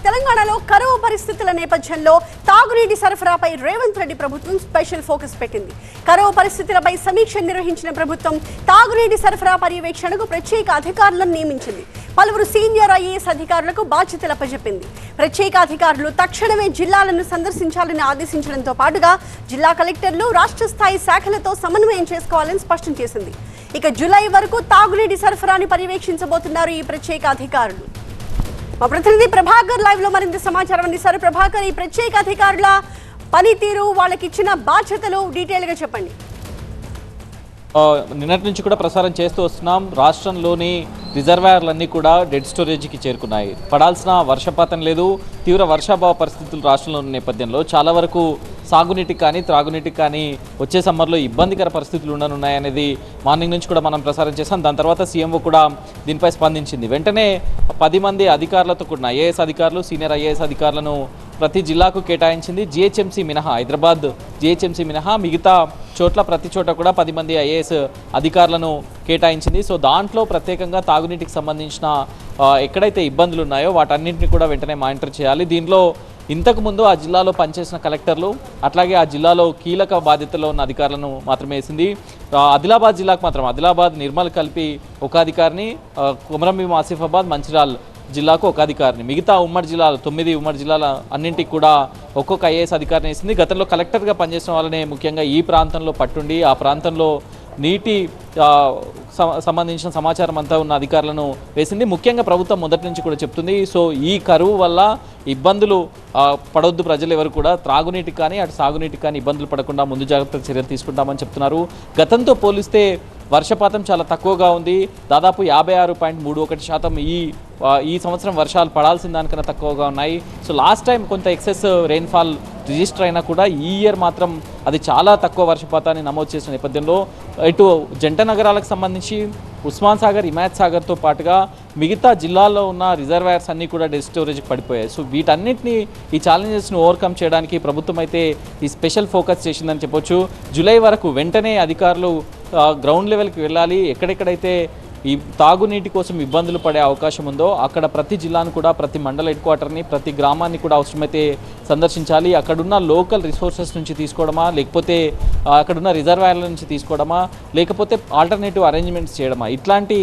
తెలంగాణలో కరువు పరిస్థితుల నేపథ్యంలో తాగునీటి సరఫరాపై రేవంత్ రెడ్డి ప్రభుత్వం స్పెషల్ ఫోకస్ పెట్టింది. కరువు పరిస్థితులపై సమీక్ష నిర్వహించిన ప్రభుత్వం తాగునీటి సరఫరా పర్యవేక్షణకు ప్రత్యేక అధికారులను నియమించింది. పలువురు సీనియర్ ఐఏఎస్ అధికారులకు బాధ్యతలు అప్పచెప్పింది. ప్రత్యేక అధికారులు తక్షణమే జిల్లాలను సందర్శించాలని ఆదేశించడంతో పాటుగా జిల్లా కలెక్టర్లు రాష్ట్ర స్థాయి శాఖలతో సమన్వయం చేసుకోవాలని స్పష్టం చేసింది. ఇక జూలై వరకు తాగునీటి సరఫరాని పర్యవేక్షించబోతున్నారు ఈ ప్రత్యేక అధికారులు. మా ప్రతినిధి ప్రభాకర్ లైవ్ లో మరింత సమాచారం అందిస్తారు. ప్రభాకర్, ఈ ప్రత్యేక అధికారుల పనితీరు, వాళ్ళకి ఇచ్చిన బాధ్యతలు డీటెయిల్ గా చెప్పండి. నిన్నటి నుంచి కూడా ప్రసారం చేస్తూ వస్తున్నాం. రాష్ట్రంలోని రిజర్వాయర్లన్నీ కూడా డెడ్ స్టోరేజ్కి చేరుకున్నాయి. పడాల్సిన వర్షపాతం లేదు. తీవ్ర వర్షాభావ పరిస్థితులు రాష్ట్రంలో ఉన్న నేపథ్యంలో చాలా వరకు సాగునీటికి కానీ త్రాగునీటికి కానీ వచ్చే సమ్మర్లో ఇబ్బందికర పరిస్థితులు ఉండనున్నాయనేది మార్నింగ్ నుంచి కూడా మనం ప్రసారం చేసాం. దాని తర్వాత సీఎంఓ కూడా దీనిపై స్పందించింది. వెంటనే 10 మంది అధికారులతో కూడిన ఐఏఎస్ అధికారులు, సీనియర్ ఐఏఎస్ అధికారులను ప్రతి జిల్లాకు కేటాయించింది. జిహెచ్ఎంసీ మినహా, హైదరాబాద్ జిహెచ్ఎంసీ మినహా మిగతా చోట్ల ప్రతి చోట కూడా 10 మంది ఐఏఎస్ అధికారులను కేటాయించింది. సో దాంట్లో ప్రత్యేకంగా తాగునీటికి సంబంధించిన ఎక్కడైతే ఇబ్బందులు ఉన్నాయో వాటన్నింటినీ కూడా వెంటనే మానిటర్ చేయాలి. దీనిలో ఇంతకుముందు ఆ జిల్లాలో పనిచేసిన కలెక్టర్లు, అట్లాగే ఆ జిల్లాలో కీలక బాధ్యతల్లో ఉన్న అధికారులను మాత్రమే వేసింది. ఆదిలాబాద్ జిల్లాకు మాత్రం ఆదిలాబాద్, నిర్మల్ కలిపి ఒక అధికారిని, కొమరంభీం, ఆసిఫాబాద్, మంచిర్యాల జిల్లాకు ఒక అధికారిని, మిగతా ఉమ్మడి జిల్లాలు 9 ఉమ్మడి జిల్లాల అన్నింటికి కూడా ఒక్కొక్క ఐఏఎస్ అధికారిని వేసింది. గతంలో కలెక్టర్గా పనిచేసిన వాళ్ళనే ముఖ్యంగా ఈ ప్రాంతంలో పట్టుండి ఆ ప్రాంతంలో నీటి సంబంధించిన సమాచారం అంతా ఉన్న అధికారులను వేసింది. ముఖ్యంగా ప్రభుత్వం మొదటి నుంచి కూడా చెప్తుంది, సో ఈ కరువు వల్ల ఇబ్బందులు పడొద్దు ప్రజలు ఎవరు కూడా, త్రాగునీటికి కానీ అటు సాగునీటికి కానీ ఇబ్బందులు పడకుండా ముందు జాగ్రత్త చర్యలు తీసుకుంటామని చెప్తున్నారు. గతంతో పోలిస్తే వర్షపాతం చాలా తక్కువగా ఉంది. దాదాపు 56.31% ఈ సంవత్సరం వర్షాలు పడాల్సిన దానికన్నా తక్కువగా ఉన్నాయి. సో లాస్ట్ టైం కొంత ఎక్సెస్ రెయిన్ఫాల్ రిజిస్టర్ అయినా కూడా ఈ ఇయర్ మాత్రం అది చాలా తక్కువ వర్షపాతాన్ని నమోదు చేసిన నేపథ్యంలో ఇటు జంట నగరాలకు సంబంధించి ఉస్మాన్ సాగర్, హిమాయత్ సాగర్తో పాటుగా మిగతా జిల్లాల్లో ఉన్న రిజర్వాయర్స్ అన్నీ కూడా డెడ్ స్టోరేజ్కి పడిపోయాయి. సో వీటన్నిటిని, ఈ ఛాలెంజెస్ను ఓవర్కమ్ చేయడానికి ప్రభుత్వం అయితే ఈ స్పెషల్ ఫోకస్ చేసిందని చెప్పొచ్చు. జూలై వరకు వెంటనే అధికారులు గ్రౌండ్ లెవెల్కి వెళ్ళాలి. ఎక్కడెక్కడైతే ఈ తాగునీటి కోసం ఇబ్బందులు పడే అవకాశం ఉందో అక్కడ ప్రతి జిల్లాను కూడా, ప్రతి మండల హెడ్ క్వార్టర్ని, ప్రతి గ్రామాన్ని కూడా అవసరమైతే సందర్శించాలి. అక్కడున్న లోకల్ రిసోర్సెస్ నుంచి తీసుకోవడమా, లేకపోతే అక్కడున్న రిజర్వాయర్ల నుంచి తీసుకోవడమా, లేకపోతే ఆల్టర్నేటివ్ అరేంజ్మెంట్స్ చేయడమా, ఇట్లాంటి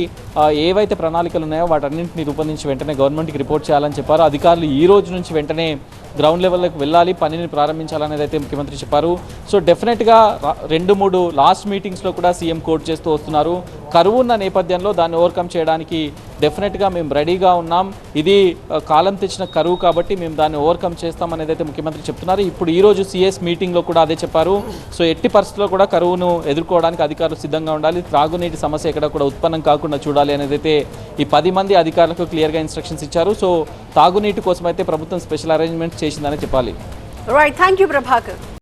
ఏవైతే ప్రణాళికలు ఉన్నాయో వాటన్నింటినీ రూపొందించి వెంటనే గవర్నమెంట్కి రిపోర్ట్ చేయాలని చెప్పారు. అధికారులు ఈ రోజు నుంచి వెంటనే గ్రౌండ్ లెవెల్లోకి వెళ్ళాలి, పనిని ప్రారంభించాలనేది అయితే ముఖ్యమంత్రి చెప్పారు. సో డెఫినెట్గా 2-3 లాస్ట్ మీటింగ్స్లో కూడా సీఎం కోట్ చేస్తూ వస్తున్నారు. కరువు ఉన్న నేపథ్యంలో దాన్ని ఓవర్కమ్ చేయడానికి డెఫినెట్గా మేము రెడీగా ఉన్నాం. ఇది కాలం తెచ్చిన కరువు కాబట్టి మేము దాన్ని ఓవర్కమ్ చేస్తామనేది అయితే ముఖ్యమంత్రి చెప్తున్నారు. ఇప్పుడు ఈరోజు సిఎస్ మీటింగ్లో కూడా అదే చెప్పారు. సో ఎట్టి పరిస్థితుల్లో కూడా కరువును ఎదుర్కోవడానికి అధికారులు సిద్ధంగా ఉండాలి. త్రాగునీటి సమస్య ఎక్కడ కూడా ఉత్పన్నం కాకుండా చూడాలి అనేది అయితే ఈ 10 మంది అధికారులకు క్లియర్గా ఇన్స్ట్రక్షన్స్ ఇచ్చారు. సో తాగునీటి కోసం అయితే ప్రభుత్వం స్పెషల్ అరేంజ్మెంట్స్ చేసిందని చెప్పాలి. Right, thank you Prabhakar.